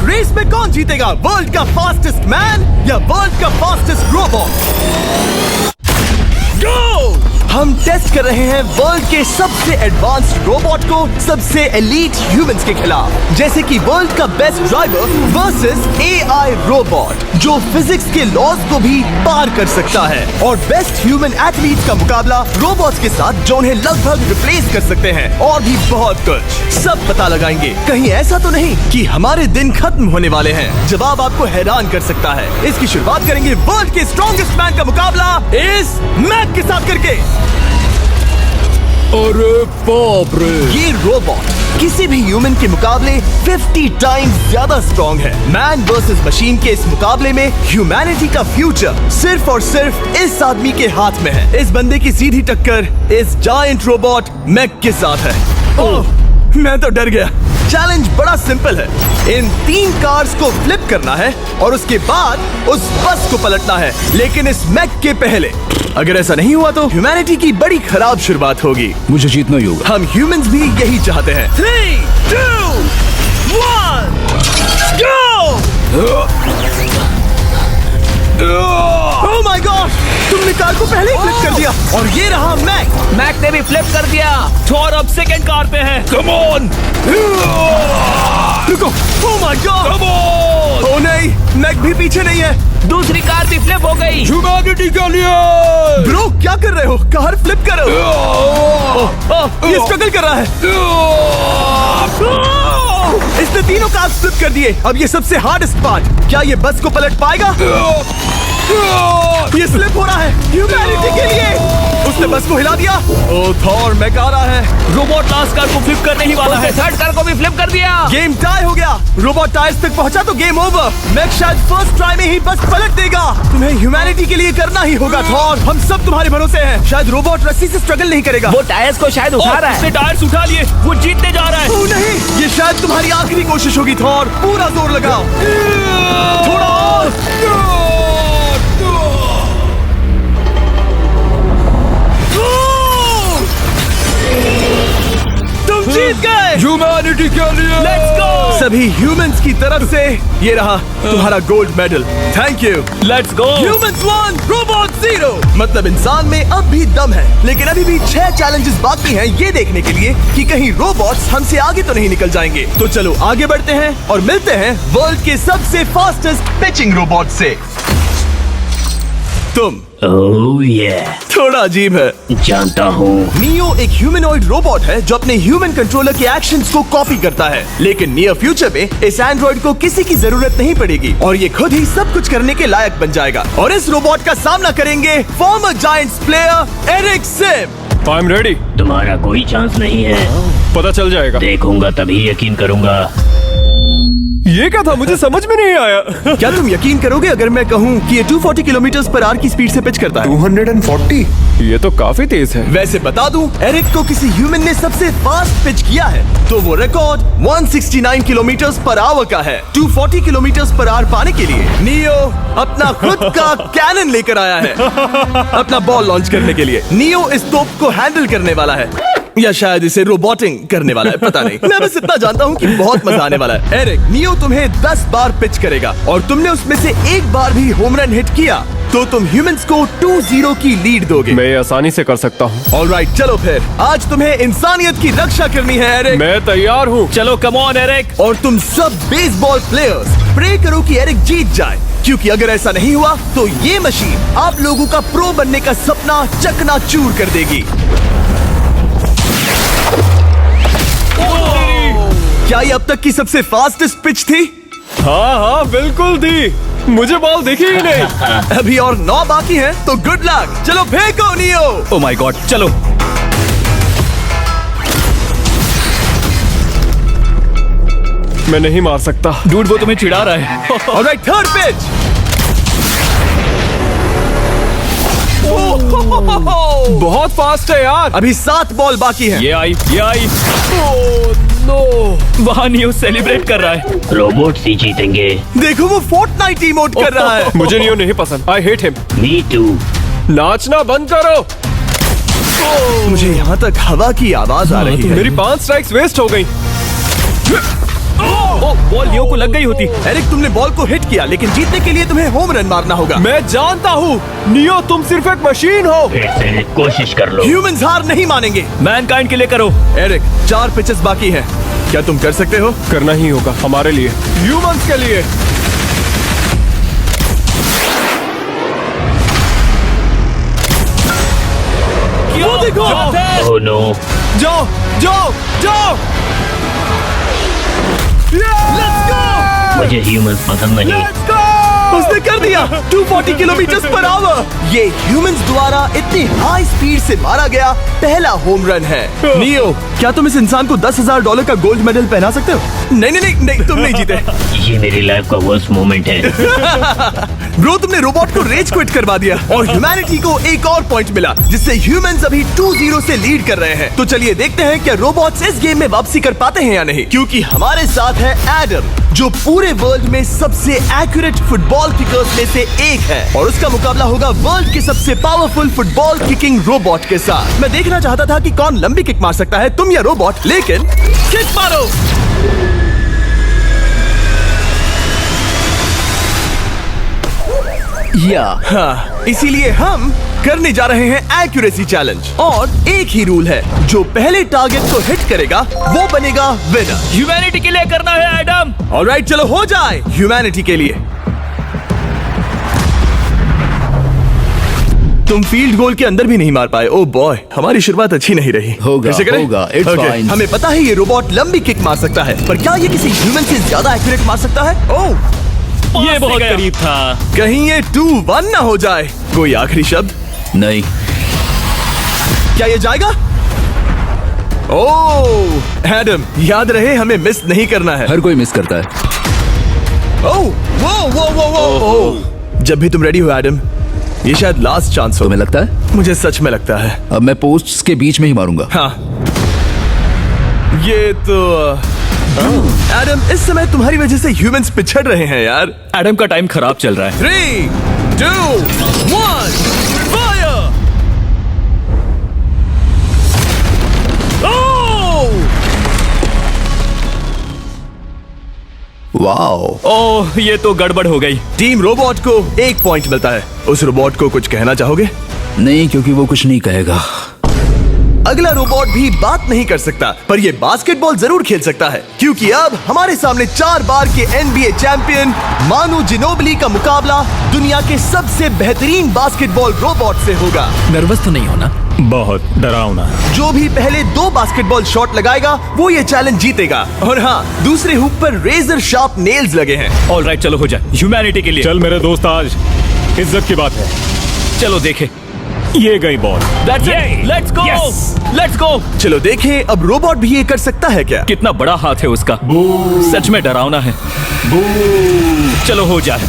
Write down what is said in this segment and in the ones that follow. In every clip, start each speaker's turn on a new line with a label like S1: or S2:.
S1: Race में कौन जीतेगा, वर्ल्ड का फास्टेस्ट मैन या वर्ल्ड का फास्टेस्ट रोबोट? गो! हम टेस्ट कर रहे हैं वर्ल्ड के सबसे एडवांस्ड रोबोट को सबसे एलीट ह्यूमंस के खिलाफ, जैसे कि वर्ल्ड का best driver versus AI robot जो फिजिक्स के लॉज को भी पार कर सकता है, और बेस्ट ह्यूमन एथलीट का मुकाबला रोबोट्स के साथ जो उन्हें लगभग रिप्लेस कर सकते हैं, और भी बहुत कुछ। सब पता लगाएंगे। कहीं ऐसा तो नहीं कि हमारे दिन खत्म होने वाले हैं। जवाब आपको हैरान कर सकता है। इसकी शुरुआत करेंगे वर्ल्ड के स्ट्रॉन्गेस्ट मैन का मुकाबला इस मैक के साथ करके।
S2: अरे बाप रे!
S1: ये रोबोट किसी भी ह्यूमन के मुकाबले 50 टाइम्स ज्यादा स्ट्रॉन्ग है। मैन वर्सेस मशीन के इस मुकाबले में ह्यूमैनिटी का फ्यूचर सिर्फ और सिर्फ इस आदमी के हाथ में है। इस बंदे की सीधी टक्कर इस जायंट रोबोट मैक के साथ है। ओह, मैं तो डर गया। चैलेंज बड़ा सिंपल है। इन 3 कार्स को फ्लिप करना है और उसके बाद उस बस को पलटना है, लेकिन इस मैक के पहले। अगर ऐसा नहीं हुआ तो ह्यूमैनिटी की बड़ी खराब शुरुआत होगी।
S2: मुझे जीतना ही होगा।
S1: हम ह्यूमंस भी यही चाहते हैं। 3, 2, 1, गो! Oh my God! तुमने कार को पहले ही फ्लिप कर दिया, और ये रहा मैक।
S3: मैक ने भी फ्लिप कर दिया। थॉर अब सेकंड कार पे है।
S2: Come on!
S1: रुको! Oh my God!
S2: Come on!
S1: Oh नहीं, मैक भी पीछे नहीं है।
S3: दूसरी कार भी फ्लिप हो गई।
S2: ह्यूमैनिटी के लिए!
S1: ब्रो, क्या कर रहे हो? कार फ्लिप करो। ये स्ट्रगल कर रहा है। इसने तीनों कार फ्लिप कर दिए। अब ये सबसे हार्डेस्ट पार्ट। क्या ये बस को पलट पाएगा? ये स्लिप हो रहा है ह्यूमैनिटी के लिए। उसने बस को हिला दिया। ओह थॉर, मैक आ रहा है।
S3: रोबोट लास्ट कार को फ्लिप करने ही वाला है। थर्ड कार को भी फ्लिप कर दिया।
S1: गेम टाई हो गया। रोबोट टायर्स तक पहुंचा तो गेम ओवर। मैक शायद फर्स्ट ट्राई में ही बस पलट देगा। तुम्हें ह्यूमैनिटी के लिए करना ही होगा थॉर। हम सब तुम्हारे भरोसे हैं। शायद रोबोट रस्सी से स्ट्रगल नहीं करेगा।
S3: वो टायर्स को शायद उठा रहा है।
S2: उसने टायर्स उठा लिए। वो जीतने जा रहा है।
S1: ओह नहीं, ये शायद तुम्हारी आखिरी कोशिश होगी थॉर। पूरा जोर लगाओ। थोड़ा और। तुम जीत गए।
S2: ह्यूमैनिटी के लिए!
S3: Let's go!
S1: सभी ह्यूमंस की तरफ से ये रहा तुम्हारा gold medal. Thank you.
S3: Let's go!
S1: Humans 1, robot 0। मतलब इंसान में अब भी दम है, लेकिन अभी भी 6 चैलेंजेस बाकी हैं ये देखने के लिए कि कहीं रोबोट्स हमसे आगे तो नहीं निकल जाएंगे। तो चलो आगे बढ़ते हैं और मिलते हैं वर्ल्ड के सबसे फास्टेस्ट पिचिंग रोबोट से। तुम
S4: ओह ये
S1: थोड़ा अजीब है,
S4: जानता हूँ।
S1: नियो एक ह्यूमनॉइड रोबोट है जो अपने ह्यूमन कंट्रोलर के एक्शंस को कॉपी करता है, लेकिन नियर फ्यूचर में इस एंड्रॉइड को किसी की जरूरत नहीं पड़ेगी और ये खुद ही सब कुछ करने के लायक बन जाएगा। और इस रोबोट का सामना करेंगे former Giants player Eric Sim.
S2: I am ready.
S4: तुम्हारा कोई चांस नहीं है।
S2: पता चल जाएगा।
S4: देखूंगा तभी यकीन करूंगा।
S2: ये क्या था? मुझे समझ में नहीं आया।
S1: क्या तुम यकीन करोगे अगर मैं कहूँ कि ये 240 किलोमीटर/आवर की स्पीड से पिच करता है?
S2: 240? ये तो काफी तेज है।
S1: वैसे बता दूं, एरिक को किसी ह्यूमन ने सबसे फास्ट पिच किया है तो वो रिकॉर्ड 169 किलोमीटर/आवर का है। 240 किलोमीटर/आवर पाने के लिए नियो अपना खुद का कैनन लेकर आया है अपना बॉल लॉन्च करने के लिए। नियो इस तोप को हैंडल करने वाला है, या शायद इसे रोबोटिंग करने वाला है, पता नहीं। मैं बस इतना जानता हूँ कि बहुत मजा आने वाला है। एरिक, नियो तुम्हें 10 बार पिच करेगा और तुमने उसमें से एक बार भी होम रन हिट किया तो तुम ह्यूमंस को 2-0 की लीड दोगे।
S2: मैं ये आसानी से कर सकता हूँ।
S1: ऑलराइट, चलो फिर आज तुम्हें इंसानियत की रक्षा करनी है एरिक।
S2: मैं तैयार हूँ।
S3: चलो कम ऑन एरिक।
S1: और तुम सब बेसबॉल प्लेयर्स प्रे करो कि एरिक जीत जाए, क्योंकि अगर ऐसा नहीं हुआ तो ये मशीन आप लोगों का प्रो बनने का सपना चकनाचूर कर देगी। क्या ये अब तक की सबसे फास्टेस्ट पिच थी?
S2: हाँ बिल्कुल थी। मुझे बॉल दिखी ही नहीं।
S1: अभी और 9 बाकी हैं, तो गुड लक। चलो फेंको नियो।
S2: ओह माय गॉड, चलो। मैं नहीं मार सकता।
S3: डूड, वो तुम्हें चिढ़ा रहा है।
S1: Alright, third pitch.
S2: बहुत फास्ट है यार।
S1: अभी 7 बॉल बाकी हैं।
S2: ये आई।
S3: वहाँ नियो सेलिब्रेट कर रहा है।
S4: रोबोट्स ही जीतेंगे।
S1: देखो वो फोर्टनाइट इमोट कर रहा है।
S2: मुझे नियो नहीं पसंद। I hate him.
S4: Me too.
S2: नाचना बंद करो।
S1: मुझे यहाँ तक हवा की आवाज आ रही है।
S2: मेरी 5 स्ट्राइक्स वेस्ट हो गई।
S3: ओ, बॉल लियो को लग गई होती।
S1: एरिक, तुमने बॉल को हिट किया, लेकिन जीतने के लिए तुम्हें होम रन मारना होगा।
S2: मैं जानता हूँ नियो, तुम सिर्फ एक मशीन हो।
S4: फिर से कोशिश कर लो।
S1: ह्यूमंस हार नहीं मानेंगे।
S3: मैनकाइंड के लिए करो।
S1: एरिक, 4 पिचेस बाकी हैं। क्या तुम कर सकते हो?
S2: करना ही होगा हमारे लिए, ह्यूमंस के लिए।
S1: वो देखो।
S4: Oh no.
S2: जाओ जाओ जाओ।
S1: Let's go!
S4: मुझे ह्यूमंस पसंद नहीं।
S1: उसने कर दिया 240 किलोमीटर पर आवर। ये ह्यूमंस द्वारा इतनी हाई स्पीड से मारा गया पहला होम रन है। नियो, क्या तुम इस इंसान को $10,000 का गोल्ड मेडल पहना सकते हो? नहीं नहीं नहीं, नहीं तुम नहीं जीते।
S4: ये मेरी लाइफ का वर्स्ट मोमेंट है।
S1: ब्रो, तुमने रोबोट को रेज क्विट करवा दिया और ह्यूमैनिटी को एक और पॉइंट मिला, जिससे ह्यूमंस अभी 2-0 से लीड कर रहे हैं। तो चलिए देखते हैं क्या रोबोट्स इस गेम में वापसी कर पाते हैं या नहीं, क्योंकि हमारे साथ है एडम, जो पूरे वर्ल्ड में सबसे एक्यूरेट फुटबॉल किकर्स में से एक है, और उसका मुकाबला होगा वर्ल्ड के सबसे पावरफुल फुटबॉल किकिंग रोबोट के साथ। मैं देखना चाहता था कि कौन लंबी किक मार सकता है, तुम या रोबोट, लेकिन किक मारो। हाँ, इसीलिए हम करने जा रहे हैं एक्यूरेसी चैलेंज, और एक ही रूल है, जो पहले टारगेट को हिट करेगा वो बनेगा विनर।
S3: ह्यूमैनिटी के लिए करना है एडम।
S1: ऑलराइट, चलो हो जाए ह्यूमैनिटी के लिए। तुम फील्ड गोल के अंदर भी नहीं मार पाए। ओ बॉय, हमारी शुरुआत अच्छी नहीं रही।
S5: होगा,
S1: कैसे करें?
S5: होगा, it's
S1: Okay,
S5: fine.
S1: हमें पता है ये रोबोट लंबी किक मार सकता है, पर क्या ये किसी ह्यूमन से ज्यादा एक्यूरेट मार सकता है? ओह,
S3: ये बहुत करीब था।
S1: कहीं ये 2-1 ना हो जाए। कोई आखिरी शब्द?
S5: नहीं।
S1: क्या ये जाएगा? ओह एडम, याद रहे हमें मिस नहीं करना है।
S5: हर कोई मिस करता है।
S1: ओह वो वो वो वो ओह। जब भी तुम रेडी हो एडम, ये शायद लास्ट चांस हो।
S5: तुम्हें लगता है?
S1: मुझे सच में लगता है।
S5: अब मैं पोस्ट्स के बीच में ही मारूंगा।
S1: हाँ, ये तो एडम, इस समय तुम्हारी वजह से ह्यूमंस पिछड़ रहे हैं यार।
S3: एडम का टाइम खराब चल रहा है।
S1: 3, 2, 1, फायर!
S5: वाओ।
S3: ओह, ये तो गड़बड़ हो गई।
S1: टीम रोबोट को 1 पॉइंट मिलता है। उस रोबोट को कुछ कहना चाहोगे?
S5: नहीं, क्योंकि वो कुछ नहीं कहेगा।
S1: अगला रोबोट भी बात नहीं कर सकता, पर ये बास्केटबॉल जरूर खेल सकता है, क्योंकि अब हमारे सामने 4 बार के NBA चैंपियन मानू जिनोबिली का मुकाबला दुनिया के सबसे बेहतरीन बास्केटबॉल रोबोट से होगा।
S5: नर्वस तो नहीं होना?
S2: बहुत डरावना।
S1: जो भी पहले 2 बास्केटबॉल शॉट लगाएगा वो ये चैलेंज जीतेगा। और हाँ, दूसरे हुक पर रेजर शार्प नेल्स लगे हैं।
S3: ऑलराइट, चलो हो जाए ह्यूमैनिटी के लिए।
S2: चल मेरे दोस्त, आज इज्जत की बात है।
S3: चलो देखे।
S2: ये गई ball.
S3: Let's go, let's go.
S1: चलो देखें अब रोबोट भी ये कर सकता है क्या?
S3: कितना बड़ा हाथ है उसका, सच में डरावना है। चलो हो जाए।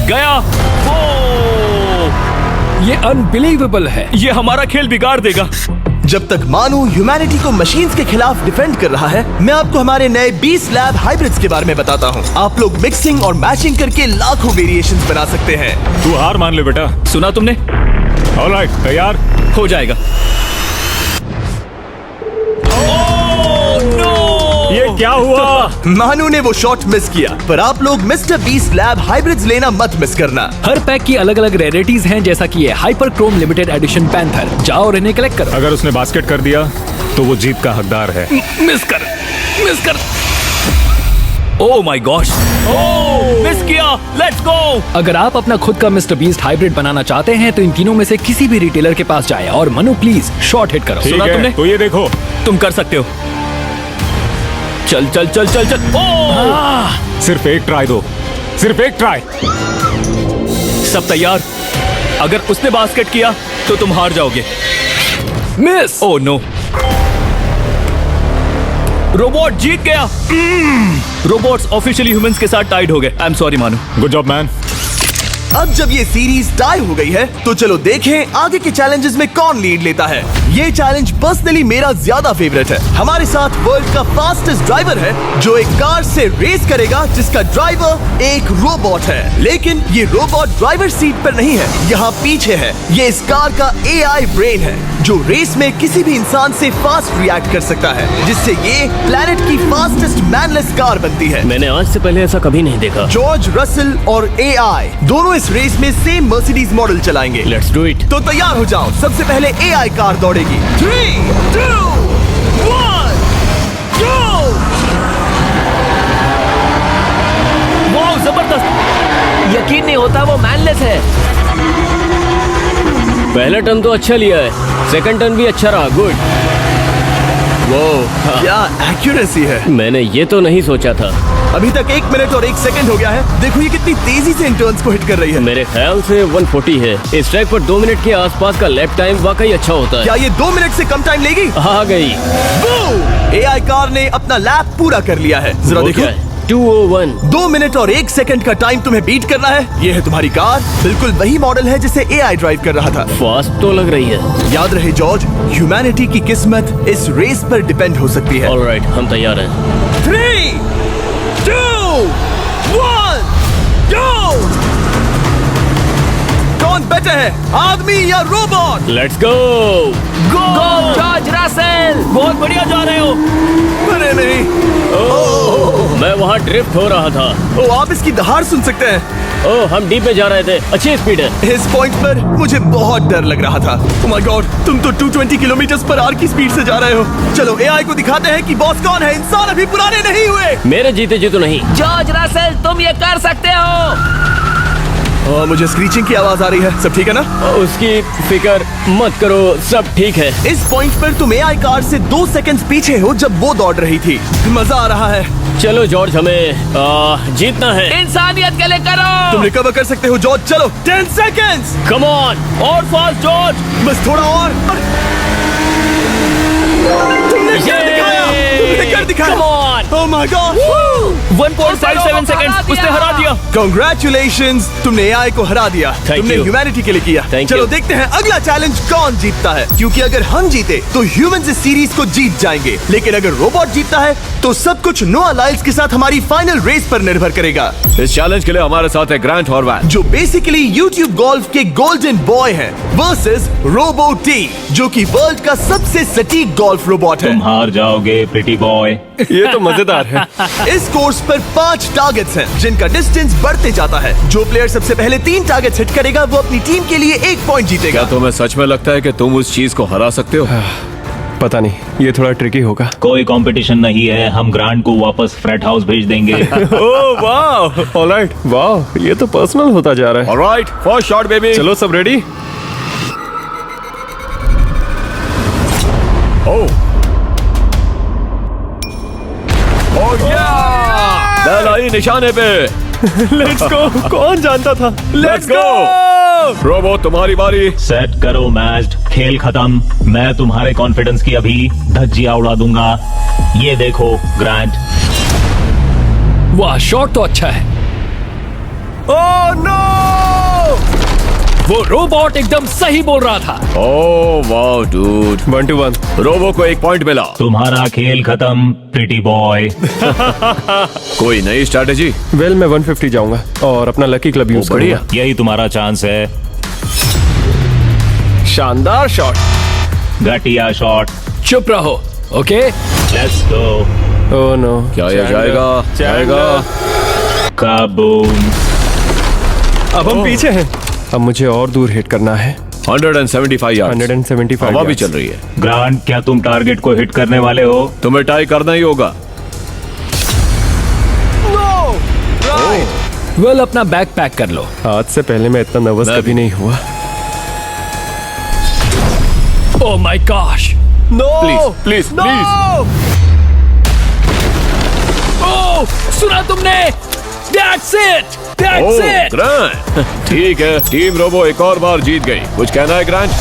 S3: गया। ये अनबिलीवेबल है। ये हमारा खेल बिगाड़ देगा।
S1: जब तक मानू ह्यूमैनिटी को मशीन्स के खिलाफ डिफेंड कर रहा है, मैं आपको हमारे नए 20 लैब हाइब्रिड्स के बारे में बताता हूँ। आप लोग मिक्सिंग और मैचिंग करके लाखों वेरिएशंस बना सकते हैं।
S2: तू हार मान ले बेटा।
S3: सुना तुमने?
S2: ऑलराइट, तैयार?
S3: हो जाएगा।
S2: ये क्या हुआ?
S1: मानू ने वो शॉट मिस किया, पर आप लोग मिस्टर 20 लैब हाइब्रिड्स लेना मत मिस करना।
S6: हर पैक की अलग अलग रेयरिटीज हैं, जैसा कि ये hyper Chrome limited edition panther. जाओ और इन्हें कलेक्ट करो।
S2: अगर उसने बास्केट कर दिया तो वो जीत का हकदार है।
S3: मिस कर। ओह माय गॉश, मिस किया। Let's go.
S6: अगर आप अपना खुद का मिस्टर बीस्ट हाइब्रिड बनाना चाहते हैं तो इन तीनों में से किसी भी रिटेलर के पास जाएं और मनु प्लीज शॉट हिट करो।
S2: ठीक
S3: सुना
S2: है,
S3: तुमने?
S2: तो ये देखो।
S3: तुम कर सकते हो। चल।
S2: सिर्फ एक ट्राई दो, सिर्फ एक ट्राई।
S3: सब तैयार? अगर उसने बास्केट किया तो तुम हार जाओगे।
S6: मिस।
S3: ओह नो, रोबोट जीत गया। रोबोट्स ऑफिशियली ह्यूमंस के साथ टाइड हो गए। आई एम सॉरी मानू।
S2: Good job man.
S1: अब जब ये सीरीज टाई हो गई है तो चलो देखें आगे के चैलेंजेस में कौन लीड लेता है। ये चैलेंज पर्सनली मेरा ज्यादा फेवरेट है। हमारे साथ वर्ल्ड का फास्टेस्ट ड्राइवर है जो एक कार से रेस करेगा जिसका ड्राइवर एक रोबोट है, लेकिन ये रोबोट ड्राइवर सीट पर नहीं है, यहाँ पीछे है। ये इस कार का AI ब्रेन है जो रेस में किसी भी इंसान से फास्ट रिएक्ट कर सकता है, जिससे ये प्लेनेट की फास्टेस्ट मैनलेस कार बनती है।
S4: मैंने आज से पहले ऐसा कभी नहीं देखा।
S1: जॉर्ज रसल और AI दोनों इस रेस में सेम मर्सिडीज मॉडल चलाएंगे।
S4: Let's do it.
S1: तो तैयार हो जाओ, सबसे पहले AI कार दौड़ेगी। 3, 2, 1, go!
S3: वाह जबरदस्त,
S6: यकीन नहीं होता वो मैनलेस है।
S4: पहला टर्न तो अच्छा लिया है, सेकंड टर्न भी अच्छा रहा। गुड। वो
S1: क्या एक्यूरेसी है।
S4: मैंने ये तो नहीं सोचा था।
S1: अभी तक 1 मिनट और 1 सेकंड हो गया है। देखो ये कितनी तेजी से इन टर्न्स को हिट कर रही है।
S4: मेरे ख्याल से 140 है। इस ट्रैक पर 2 मिनट के आसपास का लैप टाइम वाकई अच्छा होता है।
S1: क्या ये 2 मिनट से कम टाइम लेगी?
S4: आ गई।
S1: AI कार ने अपना लैप पूरा कर लिया है। जरा
S4: वो
S1: देखो,
S4: क्या है? 201।
S1: 2 मिनट और 1 सेकंड का टाइम तुम्हें बीट करना है। ये है तुम्हारी कार, बिल्कुल वही मॉडल है जिसे AI ड्राइव कर रहा था।
S4: फास्ट तो लग रही है।
S1: याद रहे जॉर्ज, ह्यूमैनिटी की किस्मत इस रेस पर डिपेंड हो सकती है।
S4: ऑलराइट, हम तैयार हैं।
S1: 3, 2, 1, go! कौन बेटर है, आदमी या robot?
S4: Let's go.
S3: Go George Russell, बहुत बढ़िया जा रहे हो।
S1: अरे नहीं,
S4: मैं वहाँ ड्रिफ्ट हो रहा था।
S1: ओ आप इसकी दहाड़ सुन सकते हैं।
S4: ओह, हम डीप में जा रहे थे। अच्छी स्पीड है।
S1: इस पॉइंट पर मुझे बहुत डर लग रहा था। Oh my God, तुम तो 220 किलोमीटर पर आवर की स्पीड से जा रहे हो। चलो AI को दिखाते हैं कि बॉस कौन है। इंसान अभी पुराने नहीं हुए।
S4: मेरे जीते जी तो नहीं।
S3: जॉर्ज रसेल, तुम ये कर सकते हो।
S1: मुझे स्क्रीचिंग की आवाज आ रही है। सब ठीक है ना?
S4: उसकी फिक्र मत करो, सब ठीक है।
S1: इस पॉइंट पर तुम AI कार से 2 सेकंड पीछे हो जब वो दौड़ रही थी। मजा आ रहा है।
S4: चलो जॉर्ज, हमें जीतना है।
S3: इंसानियत के लिए करो।
S1: तुम रिकवर कर सकते हो जॉर्ज। चलो 10 सेकंड्स।
S4: कम ऑन, और फास्ट जॉर्ज।
S1: बस थोड़ा और। तुमने कर दिखाया। तुमने कर दिखाया।
S4: Come on!
S1: Oh my God!
S3: 1.57 seconds, उसने हरा दिया।
S1: Congratulations, तुमने AI को हरा दिया।
S4: Thank
S1: तुमने
S4: you.
S1: ह्यूमैनिटी के लिए किया।
S4: Thank
S1: चलो
S4: you.
S1: देखते हैं अगला चैलेंज कौन जीतता है, क्योंकि अगर हम जीते तो ह्यूमंस इस सीरीज को जीत जाएंगे, लेकिन अगर रोबोट जीतता है तो सब कुछ नोआ लाइल्स के साथ हमारी फाइनल रेस पर निर्भर करेगा।
S2: इस चैलेंज के लिए हमारे साथ है ग्रांट हॉर्वैट,
S1: जो बेसिकली YouTube गोल्फ के गोल्डन बॉय हैं, वर्सेस रोबो टी, जो कि वर्ल्ड का सबसे सटीक गोल्फ रोबोट है।
S7: हार जाओगे प्रिटी बॉय।
S2: ये तो मजेदार है।
S1: इस कोर्स पर 5 टारगेट्स हैं, जिनका डिस्टेंस बढ़ते जाता है। जो प्लेयर सबसे पहले 3 टारगेट्स हिट करेगा वो अपनी टीम के लिए 1 पॉइंट जीतेगा।
S2: क्या तुम्हें सच में लगता है कि तुम उस चीज को हरा सकते हो? पता नहीं, ये थोड़ा ट्रिकी होगा।
S7: कोई कंपटीशन नहीं है, हम ग्रांट को वापस फ्रेट हाउस भेज देंगे।
S2: ओह वाह, ऑलराइट, वाह, ये तो पर्सनल होता जा रहा है। Alright, first shot baby. चलो सब रेडी? ओह बैल आई निशाने पे। Let's go. कौन जानता था? Let's go. रोबो, तुम्हारी बारी।
S7: सेट करो मैच, खेल खत्म। मैं तुम्हारे कॉन्फिडेंस की अभी धज्जियां उड़ा दूंगा। ये देखो ग्रांट।
S6: वाह, शॉट तो अच्छा है।
S2: Oh no!
S6: वो रोबोट एकदम सही बोल रहा था।
S2: ओह वाह डूड। 1 to 1। रोबो को 1 पॉइंट मिला।
S7: तुम्हारा खेल खत्म प्रिटी बॉय।
S2: कोई नई स्ट्रैटेजी? वेल, मैं 150 जाऊंगा और अपना लकी क्लब यूज करूंगा।
S7: यही तुम्हारा चांस है।
S2: शानदार शॉट।
S7: घटिया शॉट।
S6: चुप रहो, okay?
S7: Let's go.
S2: Oh no, क्या ये जाएगा? जाएगा।
S7: काबूम।
S2: अब हम पीछे हैं। अब मुझे और दूर हिट करना है। 175 यार्ड्स। 175 हवा भी चल रही है।
S7: ग्रांट, क्या तुम टारगेट को हिट करने वाले हो?
S2: तुम्हें टाई करना ही होगा।
S6: वेल, अपना बैग पैक कर लो।
S2: आज से पहले मैं इतना नर्वस कभी नहीं हुआ।
S6: Oh my gosh.
S2: No please please please.
S6: Oh, सुना तुमने? That's it! That's it!
S2: Grant, ठीक है, टीम रोबो एक और बार जीत गई। कुछ कहना है ग्रांट?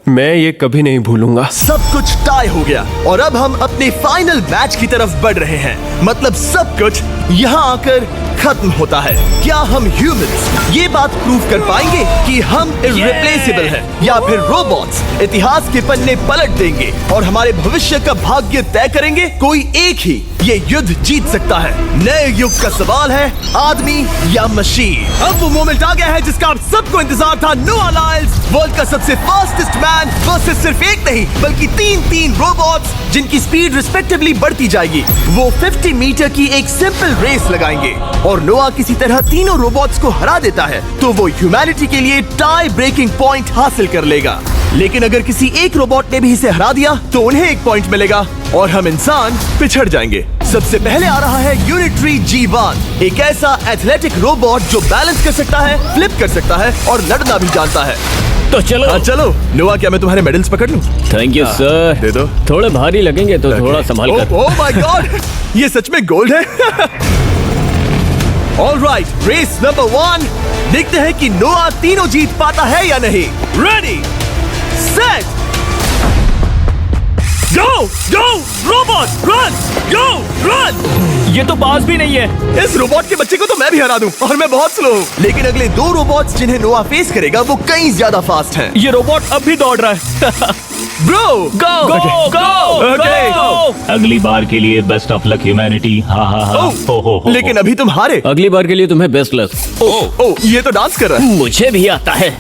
S2: मैं ये कभी नहीं भूलूंगा।
S1: सब कुछ टाई हो गया और अब हम अपने फाइनल मैच की तरफ बढ़ रहे हैं। मतलब सब कुछ यहाँ आकर खत्म होता है। क्या हम ह्यूमंस ये बात प्रूव कर पाएंगे कि हम इररिप्लेसेबल हैं, या फिर रोबोट्स इतिहास के पन्ने पलट देंगे और हमारे भविष्य का भाग्य तय करेंगे? कोई एक ही ये युद्ध जीत सकता है। नए युग का सवाल है, आदमी या मशीन। अब वो मोमेंट आ गया है जिसका आप सबको इंतजार था। नोआ लाइल्स, वर्ल्ड का सबसे फास्टेस्ट मैन वर्सेस सिर्फ एक नहीं बल्कि तीन रोबोट्स जिनकी स्पीड रिस्पेक्टिवली बढ़ती जाएगी। वो 50 मीटर की एक सिंपल रेस लगाएंगे और नोआ किसी तरह तीनों रोबोट्स को हरा देता है तो वो ह्यूमैनिटी के लिए टाई ब्रेकिंग पॉइंट हासिल कर लेगा। लेकिन अगर किसी एक रोबोट ने भी इसे हरा दिया तो उन्हें एक पॉइंट मिलेगा और हम इंसान पिछड़ जाएंगे। सबसे पहले आ रहा है यूनिट्री G1, एक ऐसा एथलेटिक रोबोट जो बैलेंस कर सकता है, फ्लिप कर सकता है और लड़ना भी जानता है।
S4: तो चलो।
S1: चलो नोआ, क्या मैं तुम्हारे मेडल्स पकड़ लूं?
S4: Thank you sir.
S1: दे दो।
S4: थोड़े भारी लगेंगे तो थोड़ा संभाल कर।
S1: ओह माय गॉड, ये सच में गोल्ड है। ऑलराइट, रेस नंबर 1, देखते हैं कि नोआ तीनों जीत पाता है या नहीं। रेडी, सेट, गो गो रोबोट, रन गो रन।
S3: ये तो पास भी नहीं है।
S1: इस रोबोट के बच्चे को तो मैं भी हरा दूं और मैं बहुत स्लो हूं। लेकिन अगले 2 रोबोट्स जिन्हें नोआ फेस करेगा वो कहीं ज्यादा फास्ट हैं।
S3: ये रोबोट अब भी दौड़ रहा है।
S1: ब्रो
S3: गो गो गो।
S7: अगली बार के लिए बेस्ट ऑफ लक ह्यूमैनिटी। हा हो।
S1: लेकिन अभी तुम हारे।
S4: अगली बार के लिए तुम्हें बेस्ट लक।
S1: ओ, ये तो डांस कर रहा है।
S4: मुझे भी आता है।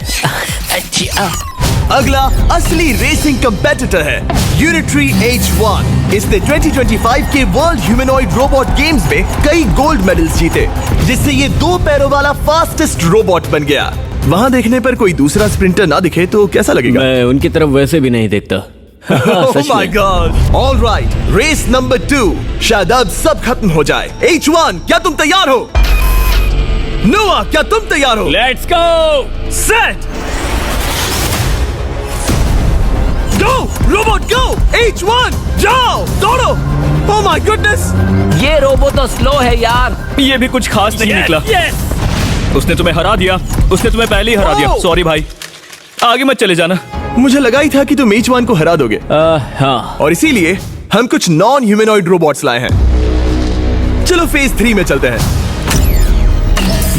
S1: अगला असली रेसिंग कंपेटिटर है यूनिट्री H1। इसने 2025 के वर्ल्ड ह्यूमनॉइड रोबोट गेम्स में कई गोल्ड मेडल्स जीते, जिससे ये 2 पैरों वाला फास्टेस्ट रोबोट बन गया। वहाँ देखने पर कोई दूसरा स्प्रिंटर ना दिखे तो कैसा लगेगा?
S4: मैं उनकी तरफ वैसे भी नहीं देखता।
S1: Oh my God! All right, race number 2। शायद अब सब खत्म हो जाए। H1, क्या तुम तैयार हो? नोआ, क्या तुम तैयार हो?
S3: Let's go.
S1: Set, go robot go. H1, जाओ दौड़ो। Oh my goodness!
S6: ये रोबोट तो स्लो है यार।
S3: ये भी कुछ खास नहीं निकला। उसने तुम्हें हरा दिया। उसने तुम्हें पहले ही हरा दिया। सॉरी भाई, आगे मत चले जाना।
S1: मुझे लगा ही था कि तुम H1 को हरा दोगे
S4: हाँ।
S1: और इसीलिए हम कुछ नॉन ह्यूमनॉइड रोबोट्स लाए हैं। चलो फेज 3 में चलते हैं।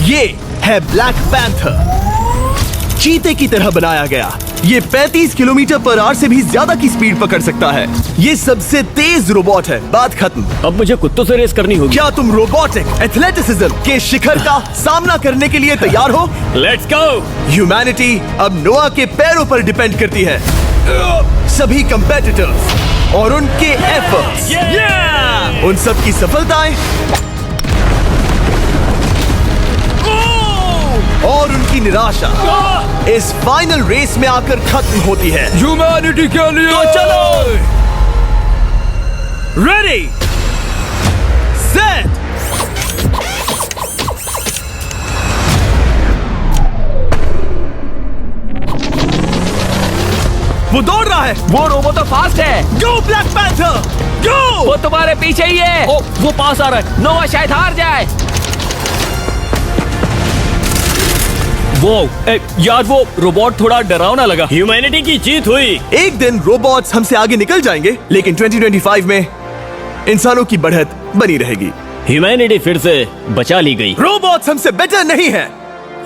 S1: ये है ब्लैक पैंथर, चीते की तरह बनाया गया। ये 35 किलोमीटर पर आवर से भी ज्यादा की स्पीड पकड़ सकता है। ये सबसे तेज रोबोट है। बात खत्म।
S4: अब मुझे कुत्तों से रेस करनी होगी।
S1: क्या तुम रोबोटिक एथलेटिसिज्म के शिखर का सामना करने के लिए तैयार हो?
S3: Let's go.
S1: ह्यूमैनिटी अब नोआ के पैरों पर डिपेंड करती है। सभी कंपेटिटर्स और उनके एफर्ट्स, उन सब की सफलताएं और उनकी निराशा इस फाइनल रेस में आकर खत्म होती है।
S6: ह्यूमैनिटी के लिए
S1: तो चलो, रेडी, सेट, वो दौड़ रहा है।
S6: वो रोबोट तो फास्ट है।
S1: गो ब्लैक पैंथर, गो।
S6: वो तुम्हारे पीछे ही है।
S3: ओ, वो पास आ रहा है।
S6: नोआ शायद हार जाए।
S3: यार वो रोबोट थोड़ा डरावना लगा।
S4: ह्यूमैनिटी की जीत हुई।
S1: एक दिन रोबोट्स हमसे आगे निकल जाएंगे, लेकिन 2025 में इंसानों की बढ़त बनी रहेगी।
S4: ह्यूमैनिटी फिर से बचा ली गई।
S1: रोबोट्स हमसे बेटर नहीं है,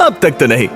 S1: अब तक तो नहीं।